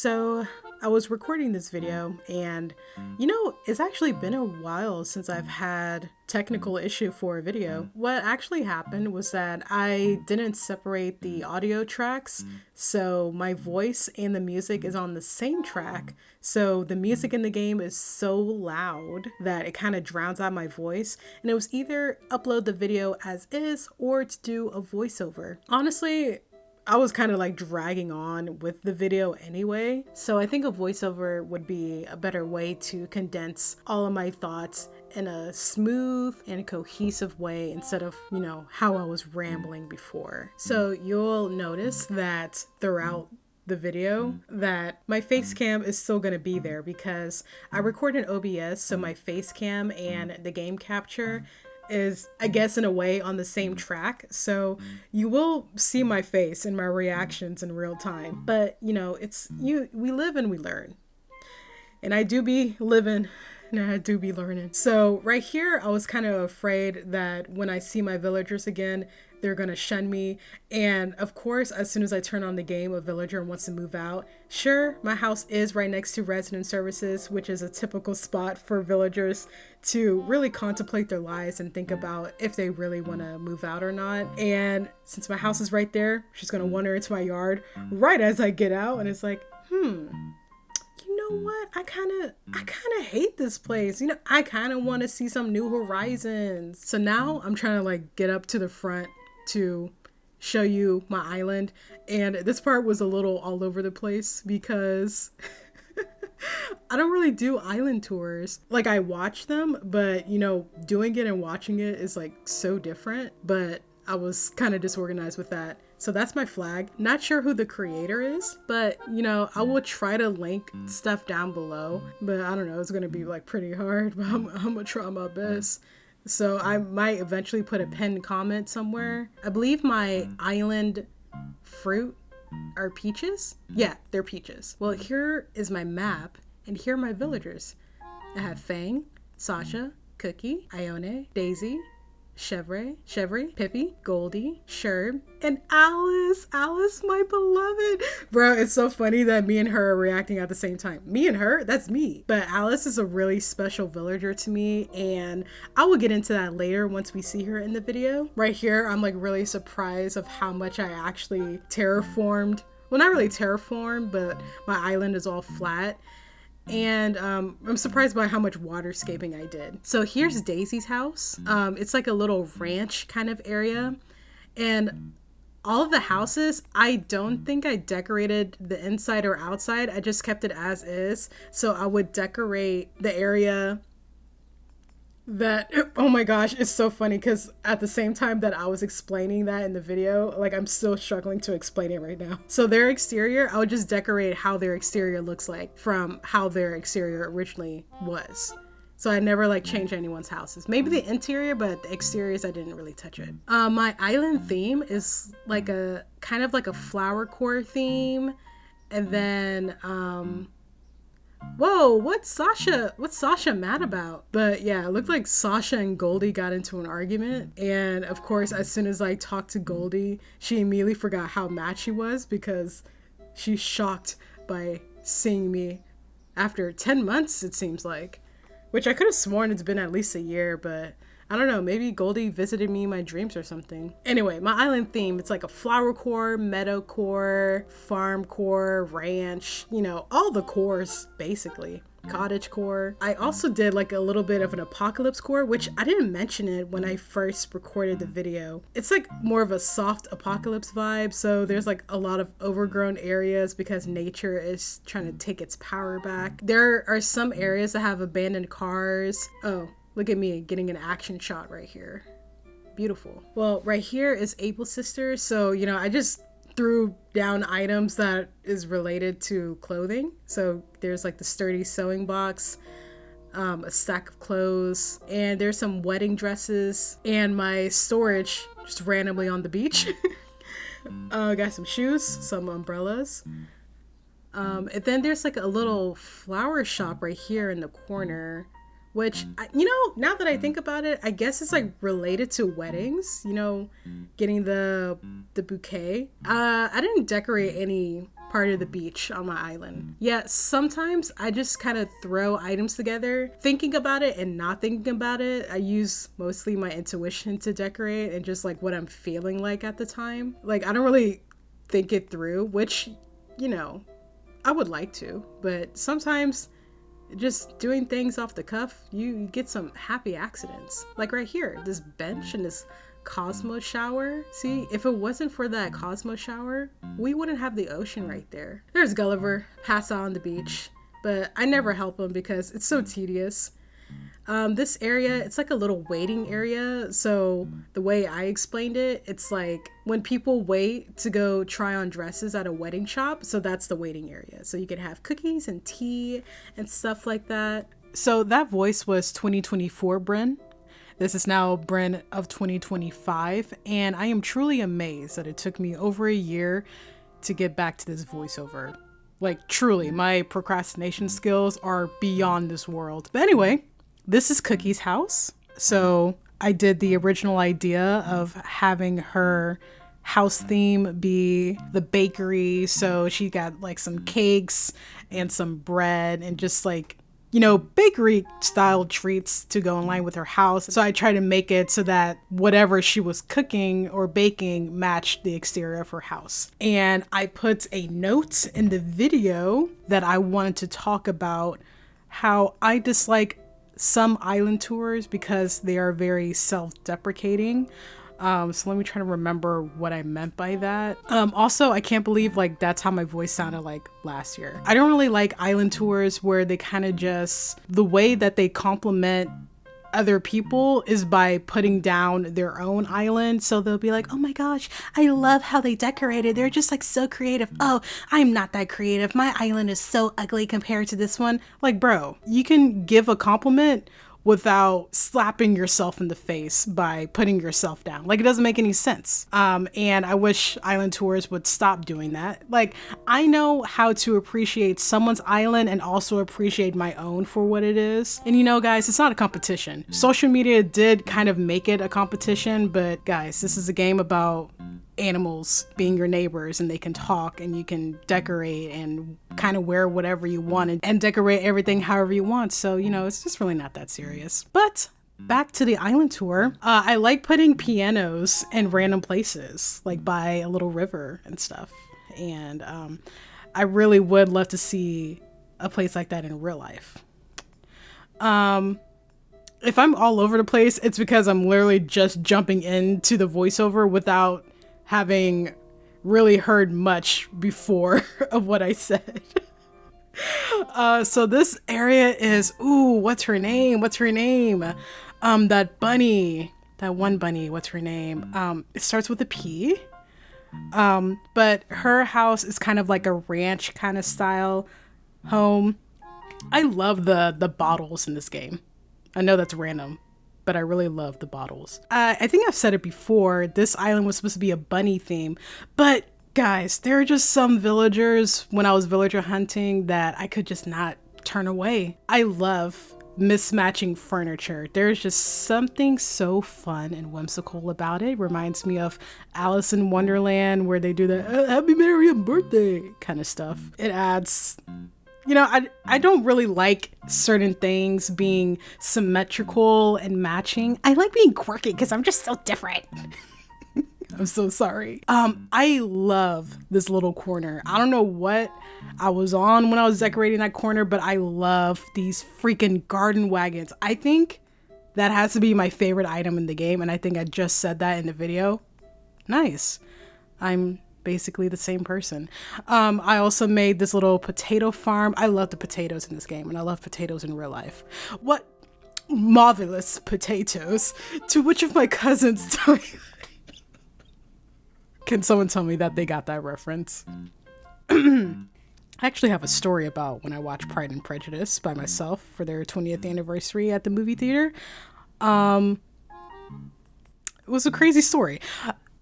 So I was recording this video and it's actually been a while since I've had technical issue for a video. What actually happened was that I didn't separate the audio tracks, so my voice and the music is on the same track. So the music in the game is so loud that it kind of drowns out my voice, and it was either upload the video as is or to do a voiceover. Honestly, I was kind of like dragging on with the video anyway, so I think a voiceover would be a better way to condense all of my thoughts in a smooth and cohesive way instead of, how I was rambling before. So you'll notice that throughout the video that my face cam is still going to be there because I record in OBS, so my face cam and the game capture is, I guess, in a way on the same track. So you will see my face and my reactions in real time. But, we live and we learn. And I do be living and I do be learning. So right here, I was kind of afraid that when I see my villagers again, they're gonna shun me. And of course, as soon as I turn on the game, a villager wants to move out. Sure, my house is right next to resident services, which is a typical spot for villagers to really contemplate their lives and think about if they really want to move out or not. And since my house is right there, she's gonna wander into my yard right as I get out, and it's like, you know what? I kind of hate this place. I kind of want to see some new horizons. So now I'm trying to get up to the front to show you my island. And this part was a little all over the place because I don't really do island tours. I watch them, but doing it and watching it is so different. But I was kind of disorganized with that. So that's my flag. Not sure who the creator is, but I will try to link stuff down below, but I don't know, it's gonna be pretty hard, but I'm gonna try my best. So I might eventually put a pinned comment somewhere. I believe my island fruit are peaches. Yeah, they're peaches. Well, here is my map, and here are my villagers. I have Fang, Sasha, Cookie, Ione, Daisy, Chevry, Pippi, Goldie, Sherb, and Alice, my beloved. Bro, it's so funny that me and her are reacting at the same time. Me and her, that's me. But Alice is a really special villager to me, and I will get into that later once we see her in the video. Right here, I'm really surprised of how much I actually terraformed. Well, not really terraformed, but my island is all flat. And I'm surprised by how much waterscaping I did. So here's Daisy's house. It's a little ranch kind of area. And all of the houses, I don't think I decorated the inside or outside. I just kept it as is. So I would decorate the area that, oh my gosh, it's so funny because at the same time that I was explaining that in the video, I'm still struggling to explain it right now. So their exterior, I would just decorate how their exterior looks like from how their exterior originally was. So I never changed anyone's houses. Maybe the interior, but the exteriors, I didn't really touch it. My island theme is a kind of a flower core theme. And then, whoa, what's Sasha mad about? But yeah, it looked like Sasha and Goldie got into an argument. And of course, as soon as I talked to Goldie, she immediately forgot how mad she was because she's shocked by seeing me after 10 months, it seems like. Which I could have sworn it's been at least a year, but I don't know, maybe Goldie visited me in my dreams or something. Anyway, my island theme, it's a flower core, meadow core, farm core, ranch, all the cores, basically. Cottage core. I also did a little bit of an apocalypse core, which I didn't mention it when I first recorded the video. It's more of a soft apocalypse vibe, so there's a lot of overgrown areas because nature is trying to take its power back. There are some areas that have abandoned cars. Oh, look at me getting an action shot right here. Beautiful. Well, right here is Able Sisters. So, I just threw down items that is related to clothing. So there's the sturdy sewing box, a stack of clothes, and there's some wedding dresses and my storage just randomly on the beach. Got some shoes, some umbrellas. And then there's a little flower shop right here in the corner. Which, now that I think about it, I guess it's related to weddings, getting the bouquet. I didn't decorate any part of the beach on my island. Yeah, sometimes I just kind of throw items together, thinking about it and not thinking about it. I use mostly my intuition to decorate and just like what I'm feeling like at the time. Like I don't really think it through, which, you know, I would like to, but sometimes just doing things off the cuff, you get some happy accidents. Like right here, this bench and this Cosmo shower. See, if it wasn't for that Cosmo shower, we wouldn't have the ocean right there. There's Gulliver, pass out on the beach, but I never help him because it's so tedious. This area, it's like a little waiting area. So the way I explained it, it's like when people wait to go try on dresses at a wedding shop. So that's the waiting area. So you could have cookies and tea and stuff like that. So that voice was 2024 Bryn. This is now Bryn of 2025. And I am truly amazed that it took me over a year to get back to this voiceover. Like truly, my procrastination skills are beyond this world. But anyway, this is Cookie's house. So I did the original idea of having her house theme be the bakery. So she got like some cakes and some bread and just like, you know, bakery style treats to go in line with her house. So I tried to make it so that whatever she was cooking or baking matched the exterior of her house. And I put a note in the video that I wanted to talk about how I dislike some island tours because they are very self-deprecating. So let me try to remember what I meant by that. Also, I can't believe like that's how my voice sounded like last year. I don't really like island tours where they kind of just, the way that they compliment other people is by putting down their own island. So they'll be like, oh my gosh, I love how they decorated. They're just like so creative. Oh, I'm not that creative. My island is so ugly compared to this one. Like, bro, you can give a compliment without slapping yourself in the face by putting yourself down. Like, it doesn't make any sense. And I wish island tours would stop doing that. Like, I know how to appreciate someone's island and also appreciate my own for what it is. And you know, guys, it's not a competition. Social media did kind of make it a competition, but guys, this is a game about animals being your neighbors and they can talk and you can decorate and kind of wear whatever you want and decorate everything however you want. So, you know, it's just really not that serious. But back to the island tour. I like putting pianos in random places, like by a little river and stuff. And I really would love to see a place like that in real life. If I'm all over the place, it's because I'm literally just jumping into the voiceover without having really heard much before of what I said. So this area is, ooh, what's her name? That bunny, that one bunny, what's her name? It starts with a P. But her house is kind of like a ranch kind of style home. I love the bottles in this game. I know that's random, but I really love the bottles. I think I've said it before, this island was supposed to be a bunny theme, but guys, there are just some villagers when I was villager hunting that I could just not turn away. I love mismatching furniture. There's just something so fun and whimsical about it. Reminds me of Alice in Wonderland where they do the Happy Merry birthday kind of stuff. It adds, you know, I don't really like certain things being symmetrical and matching. I like being quirky because I'm just so different. I'm so sorry. I love this little corner. I don't know what I was on when I was decorating that corner, but I love these freaking garden wagons. I think that has to be my favorite item in the game, and I think I just said that in the video. Nice. I'm basically the same person. I also made this little potato farm. I love the potatoes in this game, and I love potatoes in real life. What marvelous potatoes. To which of my cousins tell you? Can someone tell me that they got that reference? I actually have a story about when I watched Pride and Prejudice by myself for their 20th anniversary at the movie theater. It was a crazy story.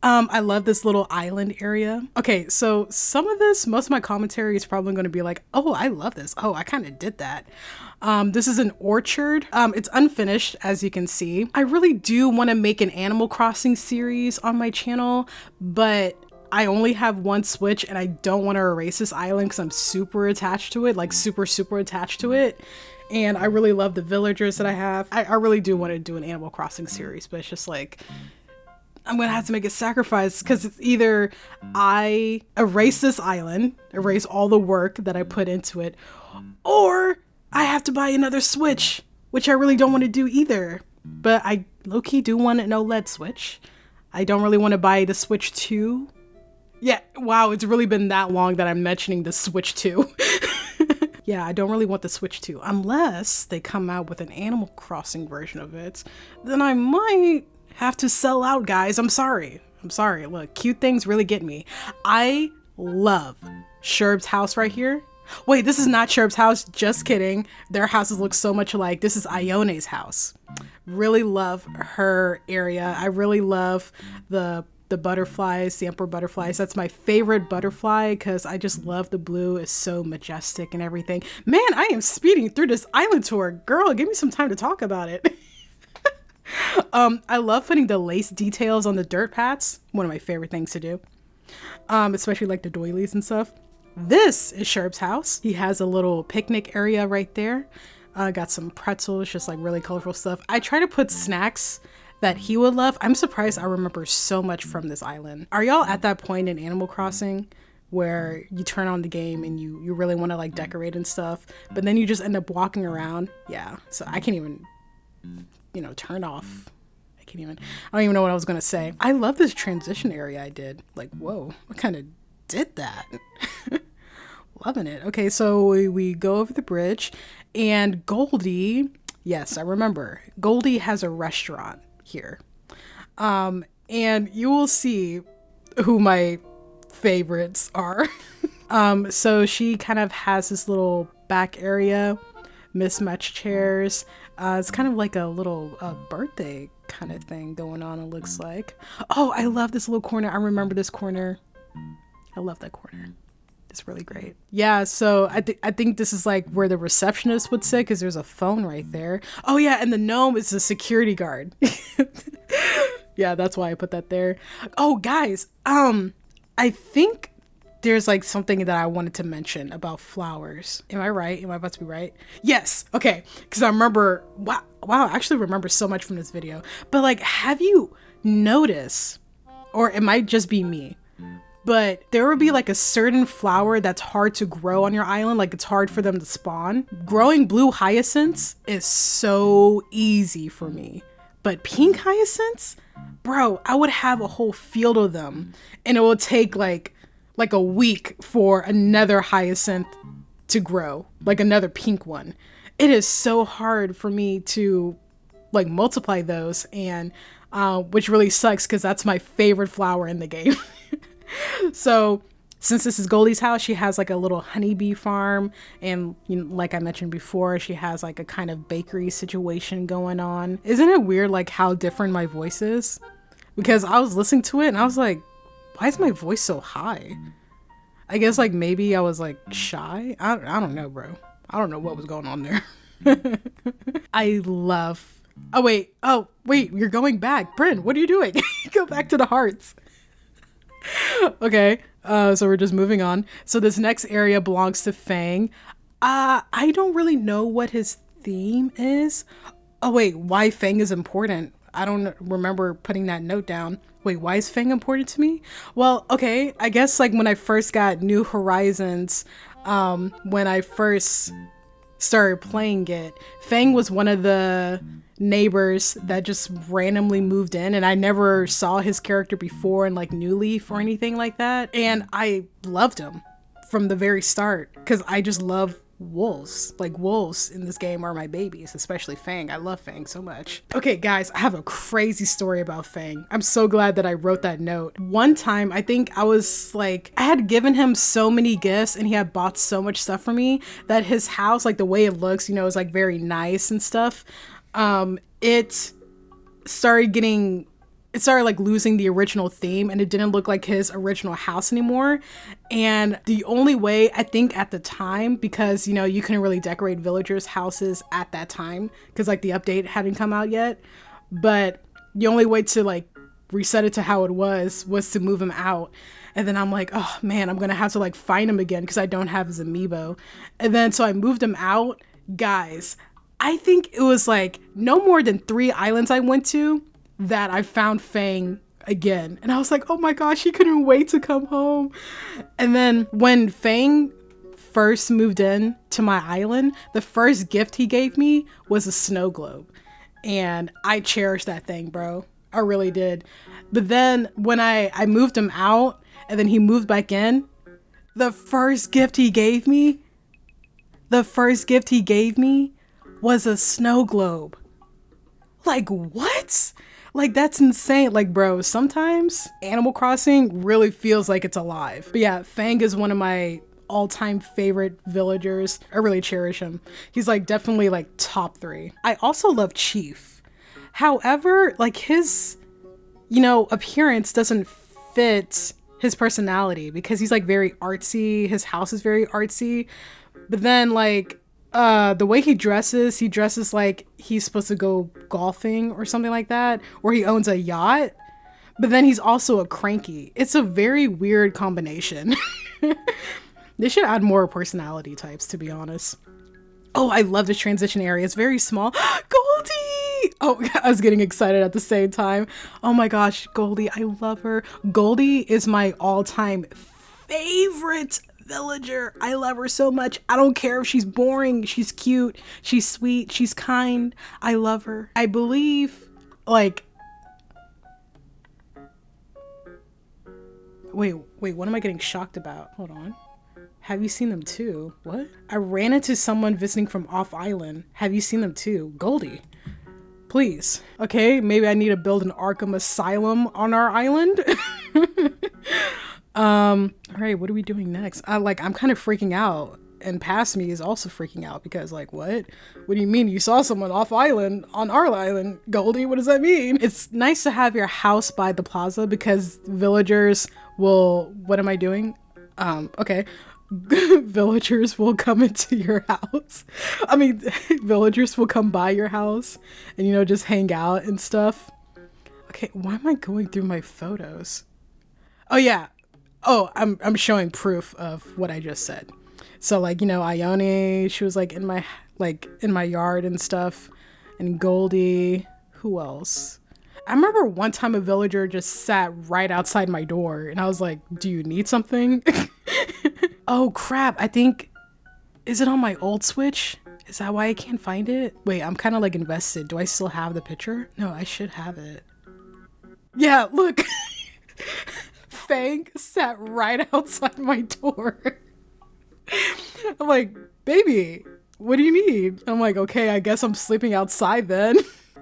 I love this little island area. Okay, so most of my commentary is probably going to be like, oh, I love this. Oh, I kind of did that. This is an orchard. It's unfinished, as you can see. I really do want to make an Animal Crossing series on my channel, but I only have one Switch and I don't want to erase this island because I'm super attached to it, like super attached to it. And I really love the villagers that I have. I really do want to do an Animal Crossing series, but it's just like, I'm gonna have to make a sacrifice because it's either I erase this island, erase all the work that I put into it, or I have to buy another Switch, which I really don't want to do either. But I low-key do want an OLED Switch. I don't really want to buy the Switch 2. Yeah, wow, it's really been that long that I'm mentioning the Switch 2. Yeah, I don't really want the Switch 2 unless they come out with an Animal Crossing version of it. Then I might have to sell out, guys. I'm sorry. Look, cute things really get me. I love Sherb's house right here. Wait, this is not Sherb's house. Just kidding. Their houses look so much alike. This is Ione's house. Really love her area. I really love the butterflies, the emperor butterflies. That's my favorite butterfly because I just love the blue. It's so majestic and everything. Man, I am speeding through this island tour. Girl, give me some time to talk about it. I love putting the lace details on the dirt paths. One of my favorite things to do. Especially like the doilies and stuff. This is Sherb's house. He has a little picnic area right there. Got some pretzels, just like really colorful stuff. I try to put snacks that he would love. I'm surprised I remember so much from this island. Are y'all at that point in Animal Crossing where you turn on the game and you really want to like decorate and stuff, but then you just end up walking around? Yeah, so I can't even, turn off. I don't even know what I was gonna say. I love this transition area I did. Like, whoa, I kind of did that. Loving it. Okay, so we go over the bridge and Goldie, yes, I remember. Goldie has a restaurant here. And you will see who my favorites are. So she kind of has this little back area, mismatched chairs. It's kind of like a little birthday kind of thing going on, it looks like. Oh, I love this little corner. I remember this corner. I love that corner. It's really great. Yeah, so I think this is like where the receptionist would sit because there's a phone right there. Oh yeah, and the gnome is a security guard. Yeah, that's why I put that there. Oh guys, I think there's like something that I wanted to mention about flowers. Am I right? Am I about to be right? Yes. Okay. Because I remember, wow, I actually remember so much from this video. But like, have you noticed, or it might just be me, but there would be like a certain flower that's hard to grow on your island. Like it's hard for them to spawn. Growing blue hyacinths is so easy for me. But pink hyacinths, bro, I would have a whole field of them and it would take like a week for another hyacinth to grow, like another pink one. It is so hard for me to like multiply those, and which really sucks because that's my favorite flower in the game. So since this is Goldie's house, she has like a little honeybee farm, and like I mentioned before, she has like a kind of bakery situation going on. Isn't it weird like how different my voice is? Because I was listening to it and I was like, why is my voice so high? I guess like maybe I was like shy. I don't know, bro. I don't know what was going on there. I love. Oh wait, you're going back. Bryn, what are you doing? Go back to the hearts. Okay, so we're just moving on. So this next area belongs to Fang. I don't really know what his theme is. Oh wait, why Fang is important? I don't remember putting that note down. Wait, why is Fang important to me? Well, okay, I guess like when I first got New Horizons, when I first started playing it, Fang was one of the neighbors that just randomly moved in, and I never saw his character before in like New Leaf or anything like that. And I loved him from the very start because I just love wolves. Like wolves in this game are my babies, especially Fang. I love Fang so much. Okay guys, I have a crazy story about Fang. I'm so glad that I wrote that note. One time I think I was like, I had given him so many gifts and he had bought so much stuff for me that his house, like the way it looks, is like very nice and stuff. It started like losing the original theme, and it didn't look like his original house anymore. And the only way, I think at the time, because you couldn't really decorate villagers' houses at that time because like the update hadn't come out yet, but the only way to like reset it to how it was to move him out. And then I'm like, oh man, I'm gonna have to like find him again because I don't have his amiibo. And then so I moved him out. Guys, I think it was like no more than 3 islands I went to that I found Fang again. And I was like, oh my gosh, he couldn't wait to come home. And then when Fang first moved in to my island, the first gift he gave me was a snow globe. And I cherished that thing, bro. I really did. But then when I moved him out and then he moved back in, the first gift he gave me was a snow globe. Like, what? Like, that's insane. Like, bro, sometimes Animal Crossing really feels like it's alive. But yeah, Fang is one of my all-time favorite villagers. I really cherish him. He's like definitely like top 3. I also love Chief. However, like his, you know, appearance doesn't fit his personality because he's like very artsy. His house is very artsy. But then like the way he dresses like he's supposed to go golfing or something like that, or he owns a yacht. But then he's also a cranky. It's a very weird combination. They should add more personality types, to be honest. Oh, I love this transition area. It's very small. Goldie! Oh, I was getting excited at the same time. Oh my gosh, Goldie, I love her. Goldie is my all-time favorite villager. I love her so much. I don't care if she's boring. She's cute. She's sweet. She's kind. I love her. I believe, like... Wait, what am I getting shocked about? Hold on. Have you seen them too? What? I ran into someone visiting from off island. Have you seen them too? Goldie, please. Okay, maybe I need to build an Arkham Asylum on our island. All right, what are we doing next? I'm kind of freaking out, and past me is also freaking out because like, what do you mean you saw someone off island on our island, Goldie? What does that mean? It's nice to have your house by the plaza because villagers will, what am I doing? Okay. Villagers will come into your house. I mean, villagers will come by your house and, you know, just hang out and stuff. Okay, why am I going through my photos? Oh yeah. Oh, I'm showing proof of what I just said. So like, you know, Ione, she was like in my yard and stuff. And Goldie, who else? I remember one time a villager just sat right outside my door and I was like, do you need something? Oh crap, I think, is it on my old Switch? Is that why I can't find it? Wait, I'm kind of like invested. Do I still have the picture? No, I should have it. Yeah, look. Fang sat right outside my door. I'm like, baby, what do you need? I'm like, okay, I guess I'm sleeping outside then.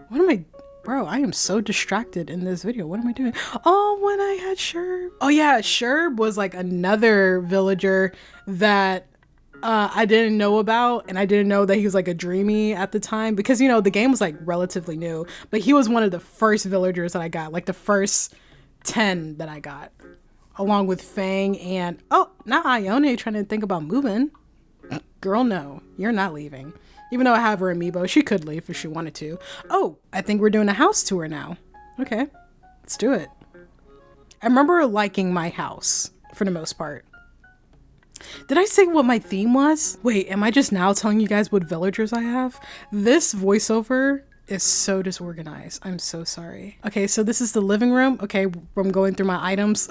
What am I... Bro, I am so distracted in this video. What am I doing? Oh, when I had Sherb. Oh yeah, Sherb was like another villager that I didn't know about, and I didn't know that he was like a dreamy at the time because, you know, the game was like relatively new, but he was one of the first villagers that I got, like the first 10 that I got, along with Fang and, oh, now Ione trying to think about moving. Girl, no, you're not leaving. Even though I have her amiibo, she could leave if she wanted to. Oh, I think we're doing a house tour now. Okay, let's do it. I remember liking my house for the most part. Did I say what my theme was? Wait, am I just now telling you guys what villagers I have? This voiceover is so disorganized. I'm so sorry. Okay, so this is the living room. Okay, I'm going through my items.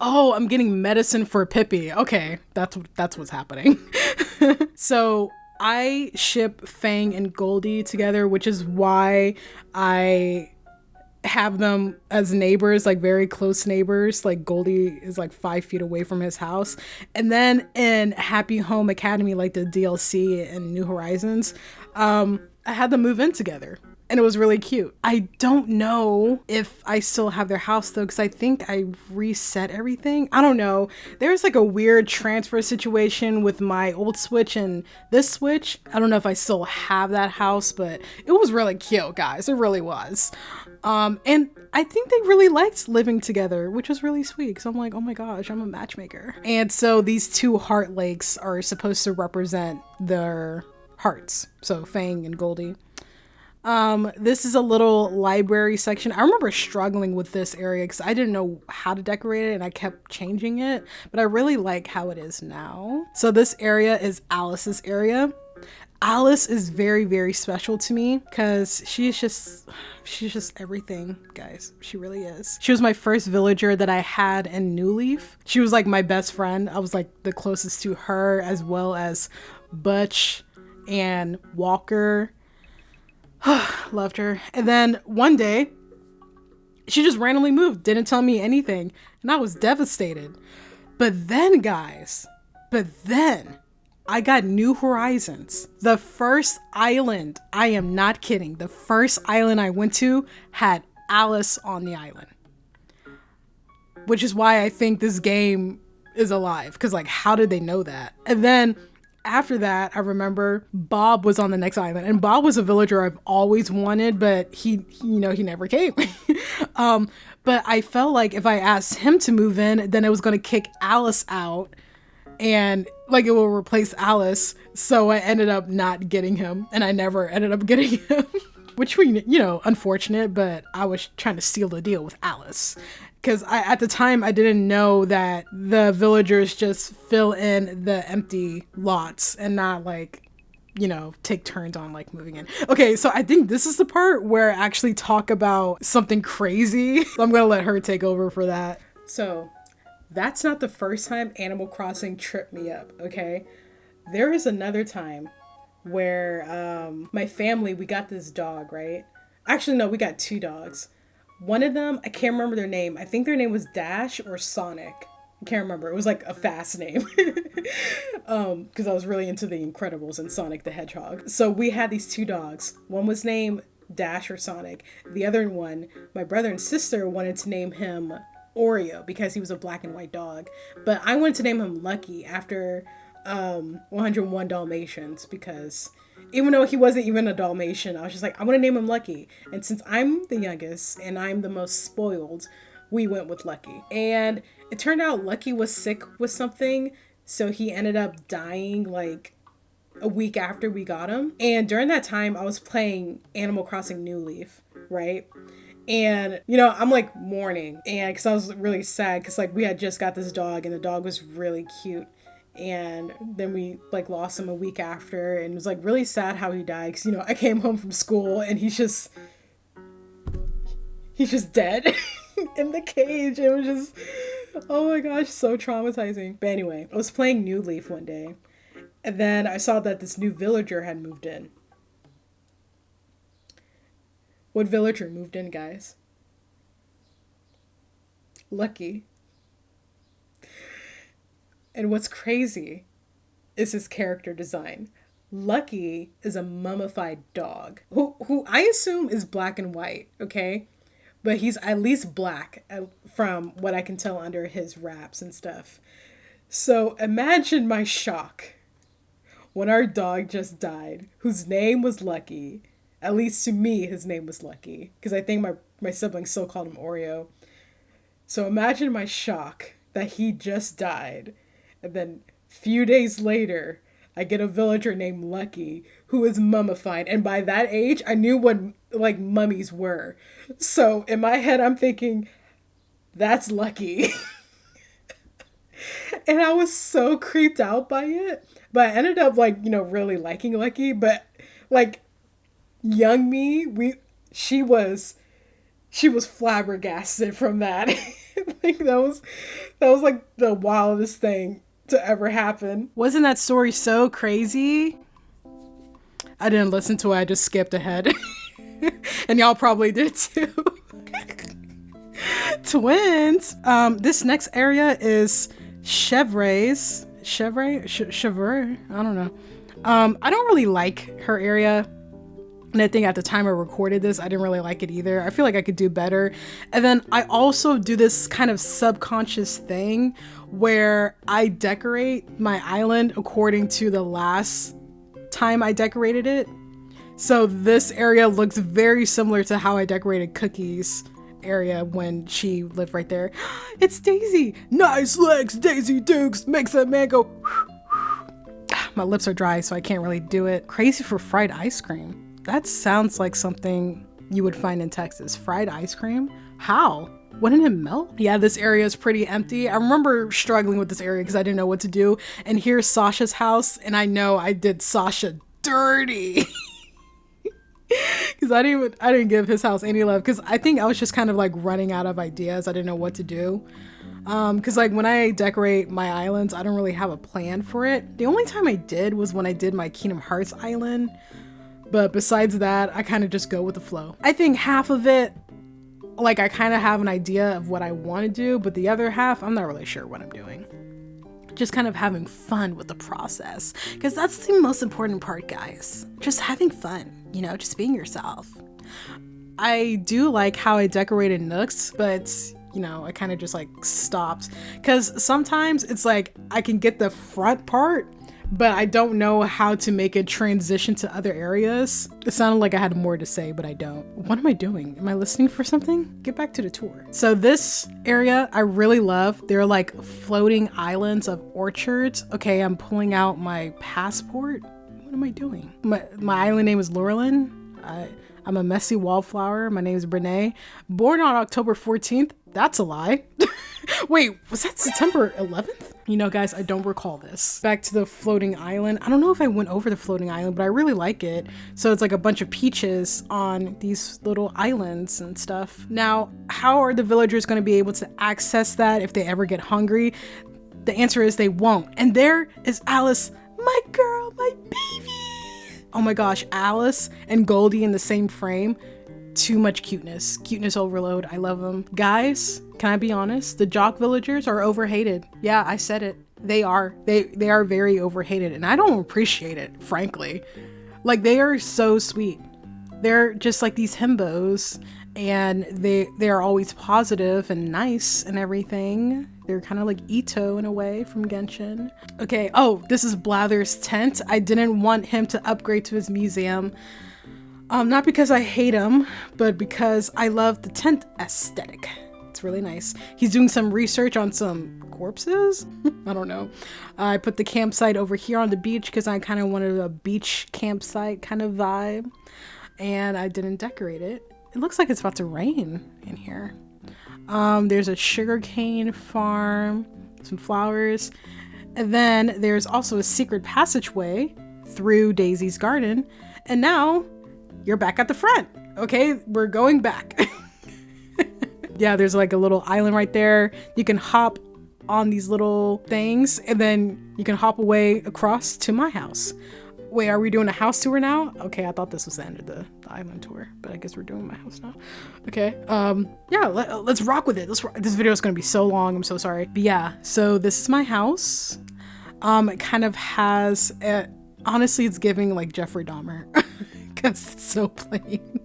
Oh, I'm getting medicine for Pippi. Okay, that's what's happening. So I ship Fang and Goldie together, which is why I have them as neighbors, like very close neighbors. Like Goldie is like 5 feet away from his house. And then in Happy Home Academy, like the DLC and New Horizons, I had them move in together. And it was really cute. I don't know if I still have their house though, because I think I reset everything. I don't know. There's like a weird transfer situation with my old Switch and this Switch. I don't know if I still have that house, but it was really cute, guys. It really was. And I think they really liked living together, which was really sweet because I'm like, oh my gosh, I'm a matchmaker. And so these 2 heart lakes are supposed to represent their hearts. So Fang and Goldie. This is a little library section. I remember struggling with this area because I didn't know how to decorate it and I kept changing it, but I really like how it is now. So this area is Alice's area. Alice is very, very special to me because she's just everything, guys. She really is. She was my first villager that I had in New Leaf. She was like my best friend. I was like the closest to her, as well as Butch and Walker. Loved her. And then one day she just randomly moved, didn't tell me anything, and I was devastated. But then, guys, I got New Horizons. The first island, I am not kidding, the first island I went to had Alice on the island. Which is why I think this game is alive, because like, how did they know that? And then after that, I remember Bob was on the next island, and Bob was a villager I've always wanted, but he never came. But I felt like if I asked him to move in, then it was going to kick Alice out and like it will replace Alice. So I ended up not getting him, and I never ended up getting him, which unfortunate, but I was trying to seal the deal with Alice. Because at the time, I didn't know that the villagers just fill in the empty lots and not like, take turns on like moving in. Okay, so I think this is the part where I actually talk about something crazy. I'm going to let her take over for that. So that's not the first time Animal Crossing tripped me up, okay? There is another time where my family, we got this dog, right? Actually, no, we got two dogs. One of them, I can't remember their name. I think their name was Dash or Sonic. I can't remember. It was like a fast name. Because I was really into The Incredibles and Sonic the Hedgehog. So we had these two dogs. One was named Dash or Sonic. The other one, my brother and sister wanted to name him Oreo because he was a black and white dog. But I wanted to name him Lucky after 101 Dalmatians, because even though he wasn't even a Dalmatian, I was just like, I want to name him Lucky. And since I'm the youngest and I'm the most spoiled, we went with Lucky. And it turned out Lucky was sick with something, so he ended up dying like a week after we got him. And during that time, I was playing Animal Crossing New Leaf, right? And, I'm like mourning, and because I was really sad because like we had just got this dog and the dog was really cute. And then we like lost him a week after, and it was like really sad how he died because I came home from school and he's just dead in the cage. It was just, oh my gosh, so traumatizing. But anyway, I was playing New Leaf one day, and then I saw that this new villager had moved in. What villager moved in, guys? Lucky. And what's crazy is his character design. Lucky is a mummified dog who I assume is black and white, okay? But he's at least black from what I can tell under his wraps and stuff. So imagine my shock when our dog just died, whose name was Lucky. At least to me, his name was Lucky, because I think my siblings still called him Oreo. So imagine my shock that he just died. And then a few days later, I get a villager named Lucky who is mummified. And by that age, I knew what like mummies were. So in my head, I'm thinking, that's Lucky. And I was so creeped out by it. But I ended up like, really liking Lucky. But like young me, she was flabbergasted from that. Like that was like the wildest thing to ever happen. Wasn't that story so crazy? I didn't listen to it, I just skipped ahead. And y'all probably did too. Twins. This next area is Chevre, I don't know. I don't really like her area. And I think at the time I recorded this, I didn't really like it either. I feel like I could do better. And then I also do this kind of subconscious thing where I decorate my island according to the last time I decorated it. So this area looks very similar to how I decorated Cookie's area when she lived right there. It's Daisy. Nice legs, Daisy Dukes. Makes that man go. My lips are dry, so I can't really do it. Crazy for fried ice cream. That sounds like something you would find in Texas. Fried ice cream? How? Wouldn't it melt? Yeah, this area is pretty empty. I remember struggling with this area because I didn't know what to do. And here's Sasha's house, and I know I did Sasha dirty. Because I didn't give his house any love, because I think I was just kind of like running out of ideas. I didn't know what to do. Because like when I decorate my islands, I don't really have a plan for it. The only time I did was when I did my Kingdom Hearts island. But besides that, I kind of just go with the flow. I think half of it, like I kind of have an idea of what I want to do, but the other half, I'm not really sure what I'm doing. Just kind of having fun with the process, because that's the most important part, guys. Just having fun, you know, just being yourself. I do like how I decorated nooks, but you know, I kind of just like stopped, because sometimes it's like I can get the front part, but I don't know how to make it transition to other areas. It sounded like I had more to say, but I don't. What am I doing? Am I listening for something? Get back to the tour. So this area I really love. They're like floating islands of orchards. Okay, I'm pulling out my passport. What am I doing? My island name is Laurelin. I'm a messy wallflower. My name is Brene. Born on October 14th. That's a lie. Wait, was that September 11th? You know, guys, I don't recall this. Back to the floating island. I don't know if I went over the floating island, but I really like it. So it's like a bunch of peaches on these little islands and stuff. Now, how are the villagers going to be able to access that if they ever get hungry? The answer is they won't. And there is Alice, my girl, my baby. Oh my gosh, Alice and Goldie in the same frame. Too much cuteness. Cuteness overload. I love them. Guys, can I be honest? The jock villagers are overhated. Yeah, I said it. They are. They are very overhated, and I don't appreciate it, frankly. Like, they are so sweet. They're just like these himbos, and they are always positive and nice and everything. They're kind of like Ito in a way from Genshin. Okay, oh, this is Blather's tent. I didn't want him to upgrade to his museum. Not because I hate him, but because I love the tent aesthetic. It's really nice. He's doing some research on some corpses. I don't know. I put the campsite over here on the beach because I kind of wanted a beach campsite kind of vibe, and I didn't decorate it. It looks like it's about to rain in here. There's a sugarcane farm, some flowers, and then there's also a secret passageway through Daisy's garden, and now you're back at the front. Okay, we're going back. Yeah, there's like a little island right there. You can hop on these little things, and then you can hop away across to my house. Wait, are we doing a house tour now? Okay, I thought this was the end of the island tour, but I guess we're doing my house now. Okay, yeah, let's rock with it. This video is gonna be so long, I'm so sorry. But yeah, so this is my house. It kind of has, honestly, it's giving like Jeffrey Dahmer, because it's so plain.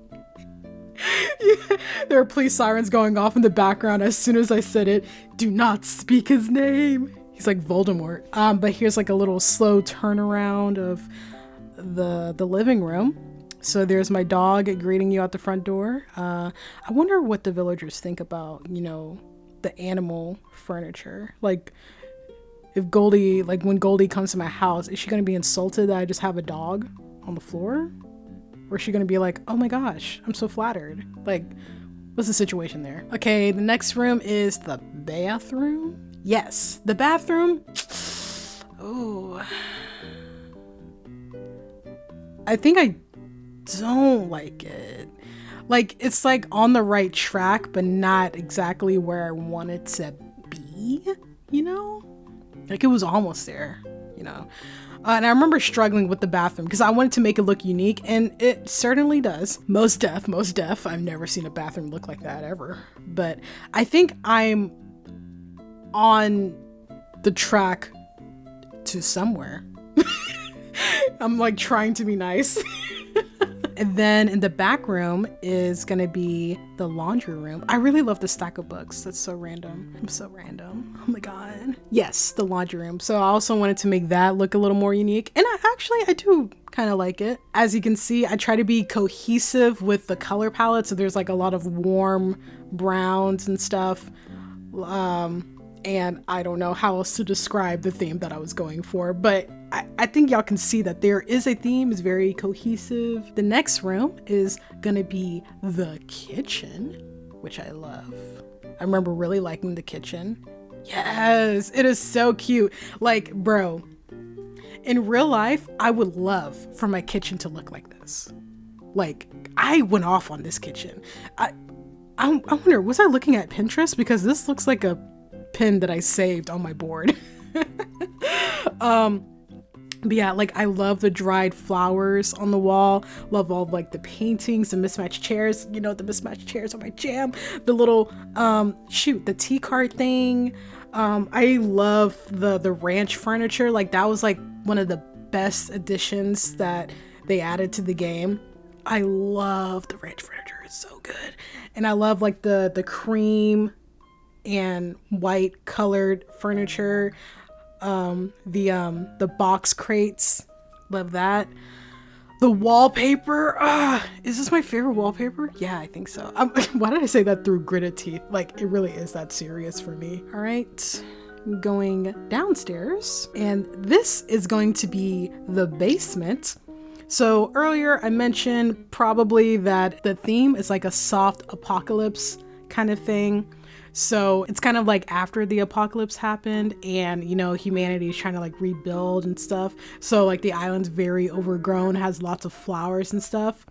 Yeah, there are police sirens going off in the background as soon as I said it. Do not speak his name. He's like Voldemort. But here's like a little slow turnaround of the living room. So there's my dog greeting you out the front door. I wonder what the villagers think about, you know, the animal furniture. Like, if Goldie, like when Goldie comes to my house, is she gonna be insulted that I just have a dog on the floor? Or is she gonna be like, oh my gosh, I'm so flattered? Like, what's the situation there? Okay, the next room is the bathroom. Yes, the bathroom. Oh, I think I don't like it. Like, it's like on the right track, but not exactly where I want it to be, you know? Like, it was almost there, you know? And I remember struggling with the bathroom because I wanted to make it look unique, and it certainly does. Most deaf. I've never seen a bathroom look like that ever. But I think I'm on the track to somewhere. I'm like trying to be nice. And then in the back room is gonna be the laundry room. I really love the stack of books. That's so random. I'm so random. Oh my god. Yes, the laundry room. So I also wanted to make that look a little more unique. And I do kind of like it. As you can see, I try to be cohesive with the color palette. So there's like a lot of warm browns and stuff. And I don't know how else to describe the theme that I was going for, but I think y'all can see that there is a theme, it's very cohesive. The next room is gonna be the kitchen, which I love. I remember really liking the kitchen. Yes, it is so cute. Like, bro, in real life, I would love for my kitchen to look like this. Like, I went off on this kitchen. I wonder, was I looking at Pinterest? Because this looks like a pin that I saved on my board. But yeah, like I love the dried flowers on the wall. Love all like the paintings, the mismatched chairs. You know, the mismatched chairs are my jam. The little, the tea cart thing. I love the ranch furniture. Like that was like one of the best additions that they added to the game. I love the ranch furniture. It's so good. And I love like the cream and white colored furniture. The box crates, love that. The wallpaper, is this my favorite wallpaper? Yeah, I think so. Why did I say that through gritted teeth? Like, it really is that serious for me. All right, going downstairs, and this is going to be the basement. So earlier I mentioned probably that the theme is like a soft apocalypse kind of thing. So it's kind of like after the apocalypse happened and, you know, humanity is trying to like rebuild and stuff. So like the island's very overgrown, has lots of flowers and stuff.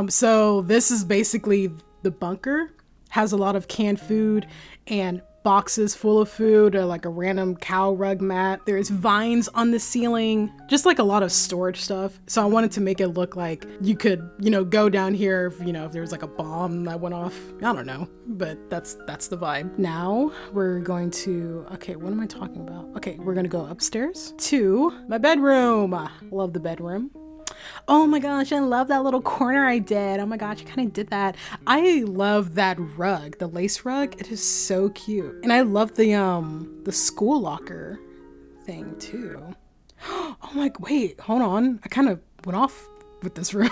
So this is basically the bunker, has a lot of canned food and boxes full of food, or like a random cow rug mat. There's vines on the ceiling, just like a lot of storage stuff. So I wanted to make it look like you could, you know, go down here if, you know, if there was like a bomb that went off. I don't know, but that's the vibe. Now we're going to, okay, what am I talking about? Okay, we're gonna go upstairs to my bedroom. Love the bedroom. Oh my gosh, I love that little corner I did. Oh my gosh, I kind of did that. I love that rug, the lace rug. It is so cute. And I love the school locker thing too. Oh my, wait, hold on. I kind of went off with this room.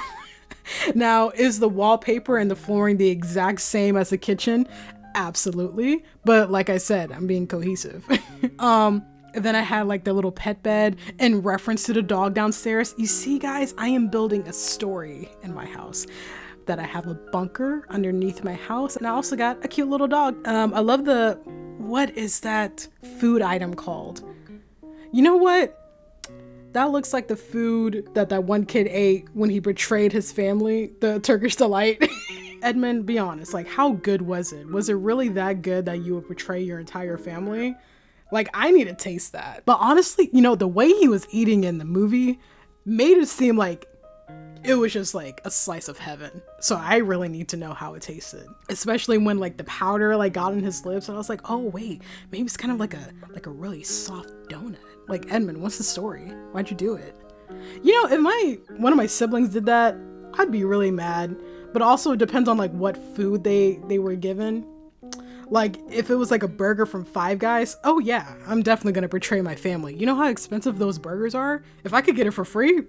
Now, is the wallpaper and the flooring the exact same as the kitchen? Absolutely. But like I said, I'm being cohesive. Then I had like the little pet bed in reference to the dog downstairs. You see, guys, I am building a story in my house, that I have a bunker underneath my house. And I also got a cute little dog. I love what is that food item called? You know what? That looks like the food that one kid ate when he betrayed his family, the Turkish delight. Edmund, be honest, like how good was it? Was it really that good that you would betray your entire family? Like, I need to taste that. But honestly, you know, the way he was eating in the movie made it seem like it was just like a slice of heaven. So I really need to know how it tasted. Especially when like the powder like got on his lips and I was like, oh wait, maybe it's kind of like a really soft donut. Like, Edmund, what's the story? Why'd you do it? You know, if one of my siblings did that, I'd be really mad. But also it depends on like what food they were given. Like, if it was like a burger from Five Guys, oh yeah, I'm definitely gonna betray my family. You know how expensive those burgers are? If I could get it for free,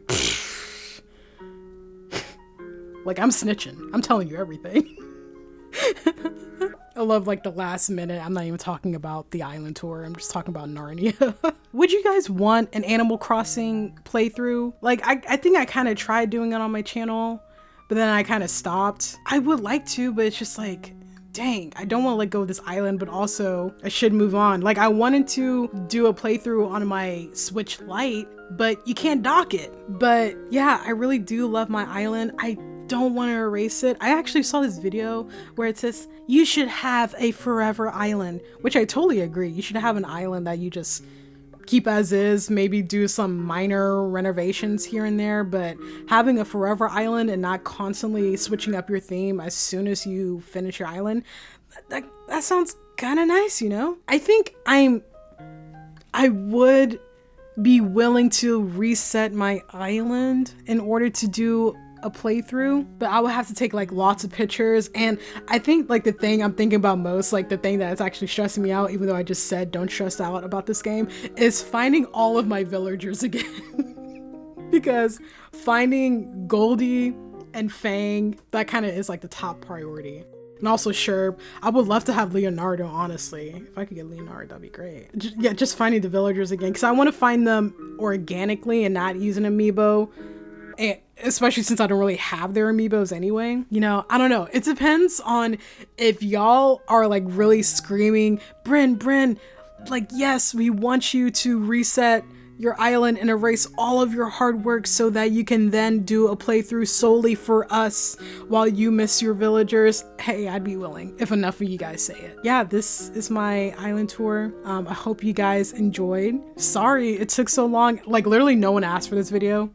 like, I'm snitching. I'm telling you everything. I love like the last minute. I'm not even talking about the island tour. I'm just talking about Narnia. Would you guys want an Animal Crossing playthrough? Like, I think I kind of tried doing it on my channel, but then I kind of stopped. I would like to, but it's just like, dang, I don't want to let go of this island, but also I should move on. Like, I wanted to do a playthrough on my Switch Lite, but you can't dock it. But yeah, I really do love my island. I don't want to erase it. I actually saw this video where it says you should have a forever island, which I totally agree. You should have an island that you just keep as is, maybe do some minor renovations here and there, but having a forever island and not constantly switching up your theme as soon as you finish your island, that sounds kind of nice, you know? I think I would be willing to reset my island in order to do a playthrough, but I would have to take like lots of pictures. And I think like the thing I'm thinking about most, like the thing that's actually stressing me out, even though I just said don't stress out about this game, is finding all of my villagers again. Because finding Goldie and Fang, that kind of is like the top priority. And also, sure, I would love to have Leonardo, honestly. If I could get Leonardo, that'd be great. Yeah, just finding the villagers again, because I want to find them organically and not using amiibo. And especially since I don't really have their amiibos anyway. You know, I don't know. It depends on if y'all are like really screaming, Bryn, like, yes, we want you to reset your island and erase all of your hard work so that you can then do a playthrough solely for us while you miss your villagers. Hey, I'd be willing if enough of you guys say it. Yeah, this is my island tour. I hope you guys enjoyed. Sorry it took so long. Like, literally no one asked for this video.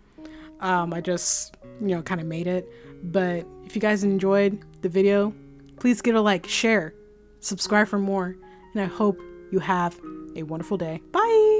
I just, you know, kind of made it. But if you guys enjoyed the video, please give it a like, share, subscribe for more, and I hope you have a wonderful day. Bye!